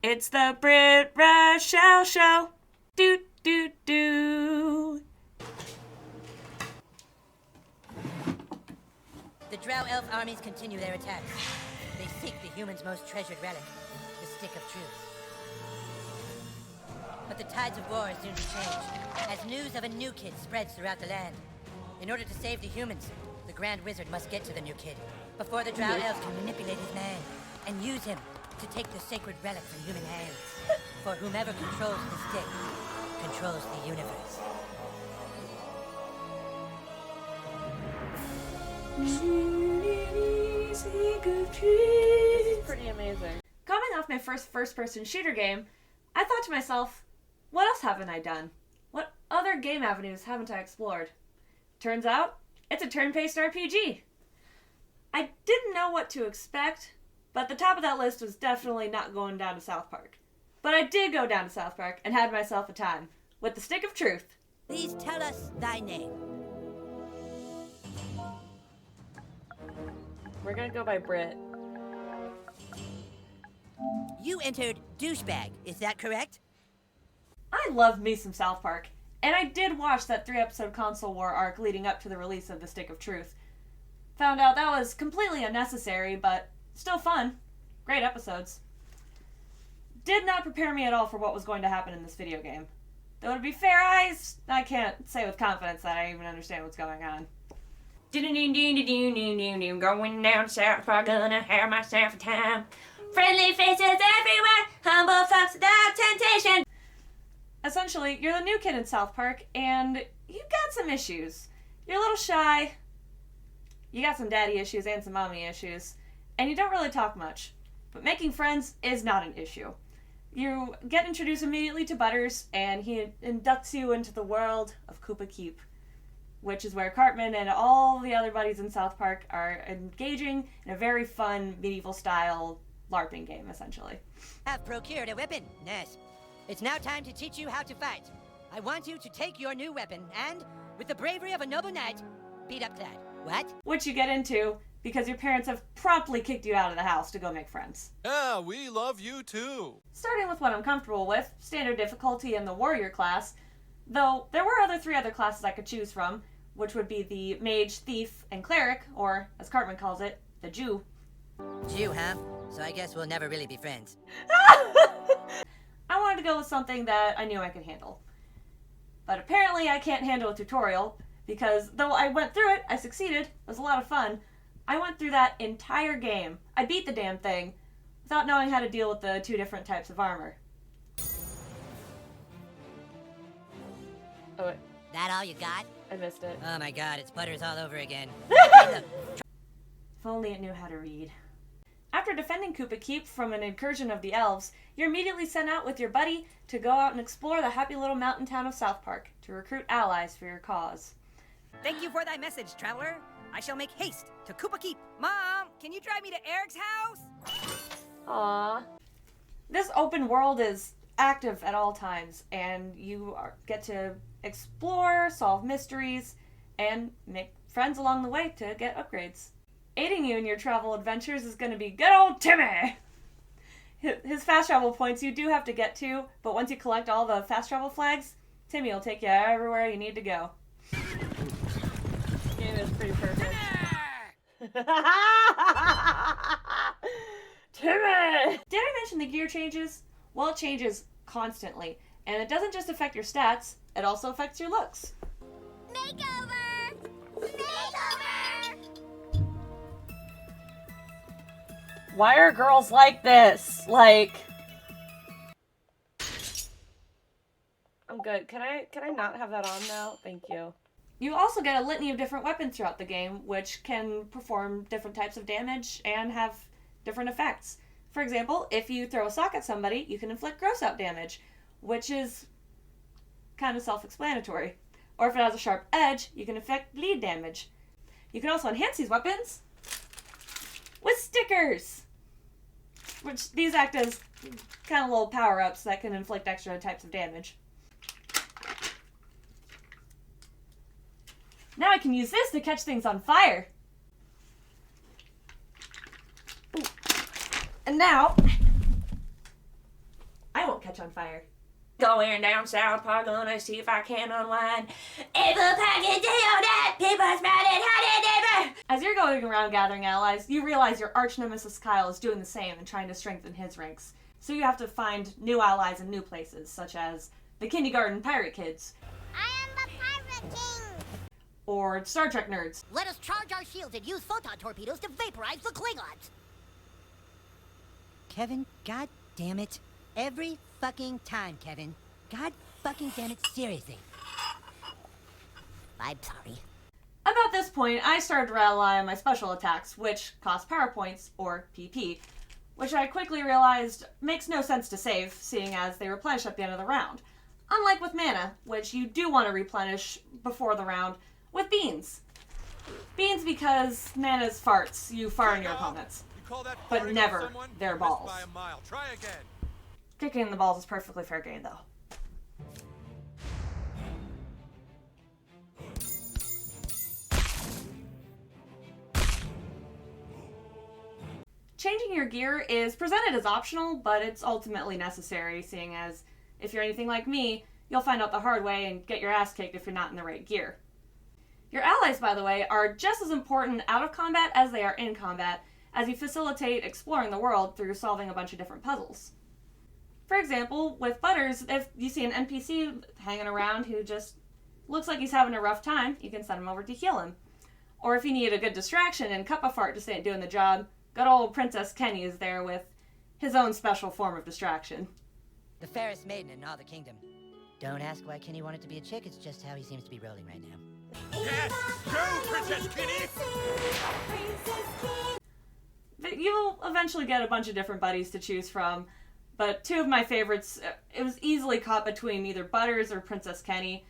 It's the Britt Rachelle Show. Do, do, do. The Drow Elf armies continue their attacks. They seek the humans' most treasured relic, the Stick of Truth. But the tides of war soon to change, as news of a new kid spreads throughout the land. In order to save the humans, the Grand Wizard must get to the new kid before the Drow Elves can manipulate his mind and use him to take the sacred relic from human hands. For whomever controls the stick controls the universe. This is pretty amazing. Coming off my first-person shooter game, I thought to myself, what else haven't I done? What other game avenues haven't I explored? Turns out, it's a turn-based RPG. I didn't know what to expect, but the top of that list was definitely not going down to South Park. But I did go down to South Park and had myself a time with the Stick of Truth. Please tell us thy name. We're gonna go by Britt. You entered douchebag, is that correct? I love me some South Park, and I did watch that 3-episode console war arc leading up to the release of the Stick of Truth. Found out that was completely unnecessary, but still fun. Great episodes. Did not prepare me at all for what was going to happen in this video game. Though to be fair, I can't say with confidence that I even understand what's going on. Going down South Park, gonna have myself a time. Friendly faces everywhere, humble folks without temptation. Essentially, you're the new kid in South Park, and you've got some issues. You're a little shy, you got some daddy issues and some mommy issues, and you don't really talk much. But making friends is not an issue. You get introduced immediately to Butters, and he inducts you into the world of Koopa Keep, which is where Cartman and all the other buddies in South Park are engaging in a very fun medieval-style LARPing game, essentially. Have procured a weapon, Nurse. It's now time to teach you how to fight. I want you to take your new weapon and, with the bravery of a noble knight, beat up that. What? Which you get into because your parents have promptly kicked you out of the house to go make friends. Yeah, we love you too. Starting with what I'm comfortable with, standard difficulty in the warrior class, though there were three other classes I could choose from, which would be the mage, thief, and cleric, or, as Cartman calls it, the Jew. Jew, huh? So I guess we'll never really be friends. I wanted to go with something that I knew I could handle. But apparently I can't handle a tutorial, because though I went through it, I succeeded, it was a lot of fun. I went through that entire game. I beat the damn thing, without knowing how to deal with the two different types of armor. Oh wait. That all you got? I missed it. Oh my god, it's Butters all over again. If only it knew how to read. After defending Koopa Keep from an incursion of the elves, you're immediately sent out with your buddy to go out and explore the happy little mountain town of South Park to recruit allies for your cause. Thank you for thy message, traveler. I shall make haste to Koopa Keep. Mom, can you drive me to Eric's house? Aww. This open world is active at all times, and you get to explore, solve mysteries, and make friends along the way to get upgrades. Aiding you in your travel adventures is going to be good old Timmy! His fast travel points you do have to get to, but once you collect all the fast travel flags, Timmy will take you everywhere you need to go. This game is pretty perfect. Timmy! Did I mention the gear changes? Well, it changes constantly, and it doesn't just affect your stats, it also affects your looks. Makeover! Makeover! Why are girls like this? Like... I'm good. Can I not have that on now? Thank you. You also get a litany of different weapons throughout the game, which can perform different types of damage and have different effects. For example, if you throw a sock at somebody, you can inflict gross out damage, which is kind of self-explanatory. Or if it has a sharp edge, you can inflict bleed damage. You can also enhance these weapons with stickers, which these act as kind of little power-ups that can inflict extra types of damage. Now I can use this to catch things on fire. Ooh. And now, catch on fire. Going down South Park, gonna see if I can unwind. Apple packet deodorant, people sprouted hot neighbor. As you're going around gathering allies, you realize your arch nemesis Kyle is doing the same and trying to strengthen his ranks. So you have to find new allies in new places, such as the kindergarten pirate kids. I am the Pirate King! Or Star Trek nerds. Let us charge our shields and use photon torpedoes to vaporize the Klingons! Kevin, god damn it. Every fucking time, Kevin. God fucking damn it, seriously. I'm sorry. About this point, I started to rely on my special attacks, which cost power points, or PP, which I quickly realized makes no sense to save, seeing as they replenish at the end of the round. Unlike with mana, which you do want to replenish before the round, with beans. Beans because mana's farts, you fart on your opponents. But never their balls. Try again. Kicking in the balls is perfectly fair game, though. Changing your gear is presented as optional, but it's ultimately necessary, seeing as if you're anything like me, you'll find out the hard way and get your ass kicked if you're not in the right gear. Your allies, by the way, are just as important out of combat as they are in combat, as you facilitate exploring the world through solving a bunch of different puzzles. For example, with Butters, if you see an NPC hanging around who just looks like he's having a rough time, you can send him over to heal him. Or if you need a good distraction and Cup of Fart just ain't doing the job, good old Princess Kenny is there with his own special form of distraction. The fairest maiden in all the kingdom. Don't ask why Kenny wanted to be a chick, it's just how he seems to be rolling right now. Yes! Go, Princess Kenny! You'll eventually get a bunch of different buddies to choose from, but two of my favorites, it was easily caught between either Butters or Princess Kenny,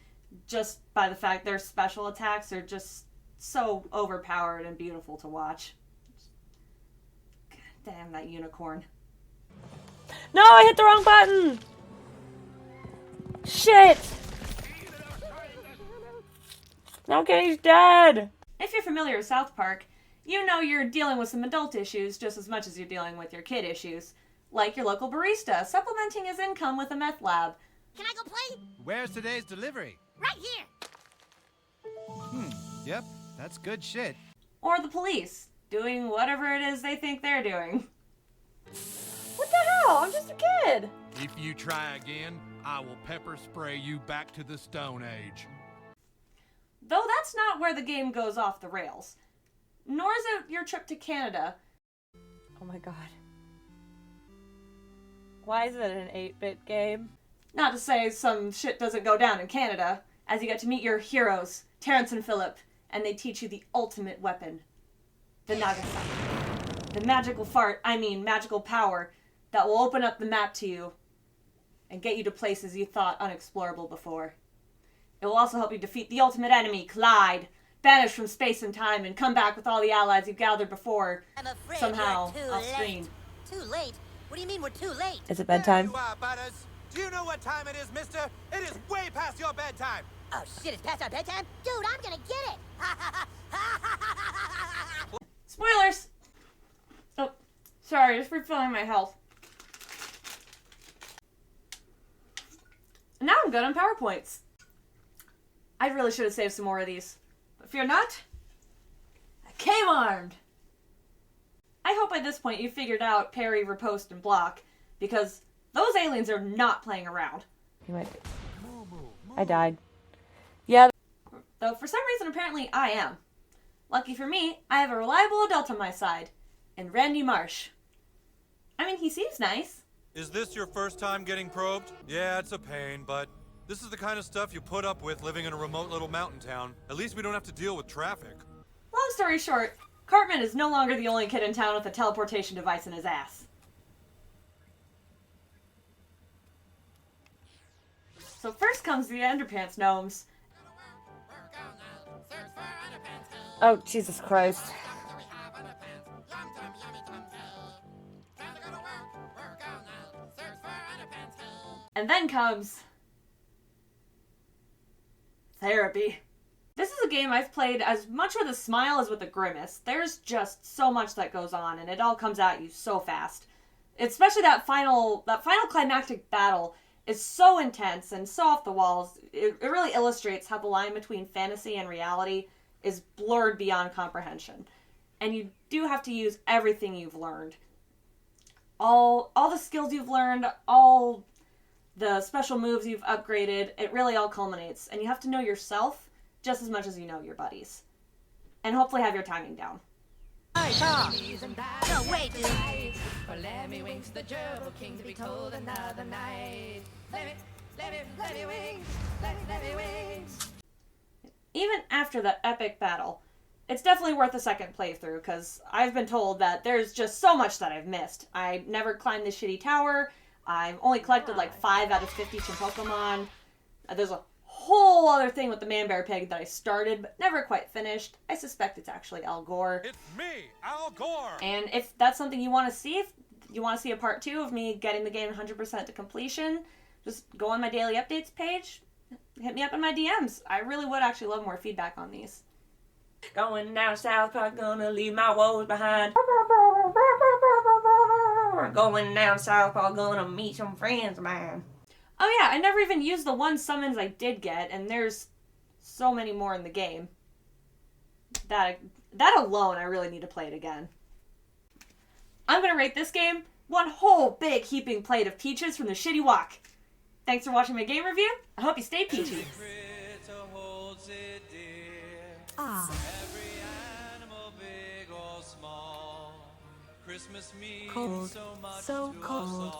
just by the fact their special attacks are just so overpowered and beautiful to watch. God damn, that unicorn. No, I hit the wrong button! Shit! No, Kenny's dead! If you're familiar with South Park, you know you're dealing with some adult issues just as much as you're dealing with your kid issues. Like your local barista, supplementing his income with a meth lab. Can I go play? Where's today's delivery? Right here! Yep, that's good shit. Or the police, doing whatever it is they think they're doing. What the hell? I'm just a kid! If you try again, I will pepper spray you back to the Stone Age. Though that's not where the game goes off the rails. Nor is it your trip to Canada. Oh my god. Why is it an 8-bit game? Not to say some shit doesn't go down in Canada, as you get to meet your heroes, Terrence and Philip, and they teach you the ultimate weapon. The Nagasaki. The magical magical power that will open up the map to you and get you to places you thought unexplorable before. It will also help you defeat the ultimate enemy, Clyde, banished from space and time, and come back with all the allies you've gathered before, I'm afraid somehow, you're too off late. screen. Too late? What do you mean we're too late? Is it bedtime? There you are, Butters. Do you know what time it is, mister? It is way past your bedtime. Oh shit, it's past our bedtime? Dude, I'm gonna get it! Spoilers! Oh, sorry, just refilling my health. Now I'm good on PowerPoints. I really should have saved some more of these. But fear not, I came armed! I hope by this point you figured out parry, riposte, and block, because those aliens are not playing around. You might be. I died. Yeah. Though for some reason apparently I am. Lucky for me, I have a reliable adult on my side, in Randy Marsh. I mean, he seems nice. Is this your first time getting probed? Yeah, it's a pain, but this is the kind of stuff you put up with living in a remote little mountain town. At least we don't have to deal with traffic. Long story short, Cartman is no longer the only kid in town with a teleportation device in his ass. So first comes the Underpants Gnomes. Oh, Jesus Christ. And then comes therapy. This is a game I've played as much with a smile as with a grimace. There's just so much that goes on, and it all comes at you so fast. especially that final climactic battle is so intense and so off the walls. It really illustrates how the line between fantasy and reality is blurred beyond comprehension. And you do have to use everything you've learned. All the skills you've learned, all the special moves you've upgraded, it really all culminates. And you have to know yourself just as much as you know your buddies. And hopefully have your timing down. Hey, Tom! No, wait, dude! Lemmy Winks, the gerbil king, to be told another night. Lemmy Winks, Lemmy Winks. Even after the epic battle, it's definitely worth a second playthrough, because I've been told that there's just so much that I've missed. I never climbed this shitty tower. I've only collected like 5 out of 50 Pokemon. There's a whole other thing with the Man-Bear Pig that I started but never quite finished. I suspect it's actually Al Gore. It's me, Al Gore! And if that's something you want to see, if you want to see a part 2 of me getting the game 100% to completion, just go on my daily updates page. Hit me up in my DMs. I really would actually love more feedback on these. Going down South Park, gonna leave my woes behind. Going down South Park, gonna meet some friends of mine. Oh yeah, I never even used the 1 summons I did get, and there's so many more in the game. That alone, I really need to play it again. I'm gonna rate this game 1 whole big heaping plate of peaches from the Shitty Walk. Thanks for watching my game review. I hope you stay peachy. Cold, so cold.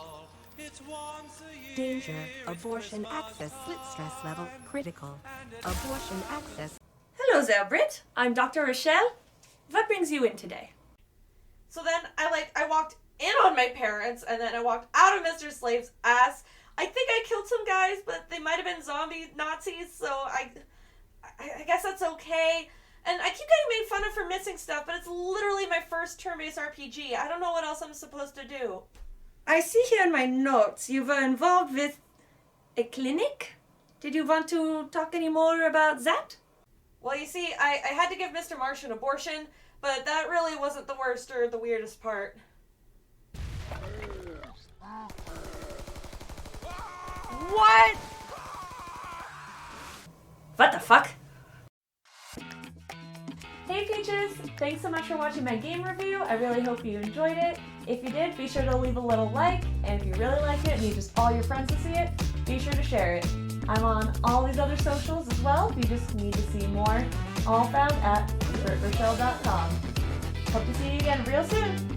Danger, abortion access, slit stress level, critical. Abortion access. Hello there, Britt. I'm Dr. Rachelle. What brings you in today? So then I walked in on my parents, and then I walked out of Mr. Slave's ass. I think I killed some guys, but they might have been zombie Nazis, so I guess that's okay. And I keep getting made fun of for missing stuff, but it's literally my first turn-based RPG. I don't know what else I'm supposed to do. I see here in my notes you were involved with a clinic? Did you want to talk any more about that? Well, you see, I had to give Mr. Marsh an abortion, but that really wasn't the worst or the weirdest part. What? What the fuck? Hey Peaches! Thanks so much for watching my game review. I really hope you enjoyed it. If you did, be sure to leave a little like, and if you really like it and you just all your friends to see it, be sure to share it. I'm on all these other socials as well if you just need to see more, all found at BrittRachelle.com. Hope to see you again real soon!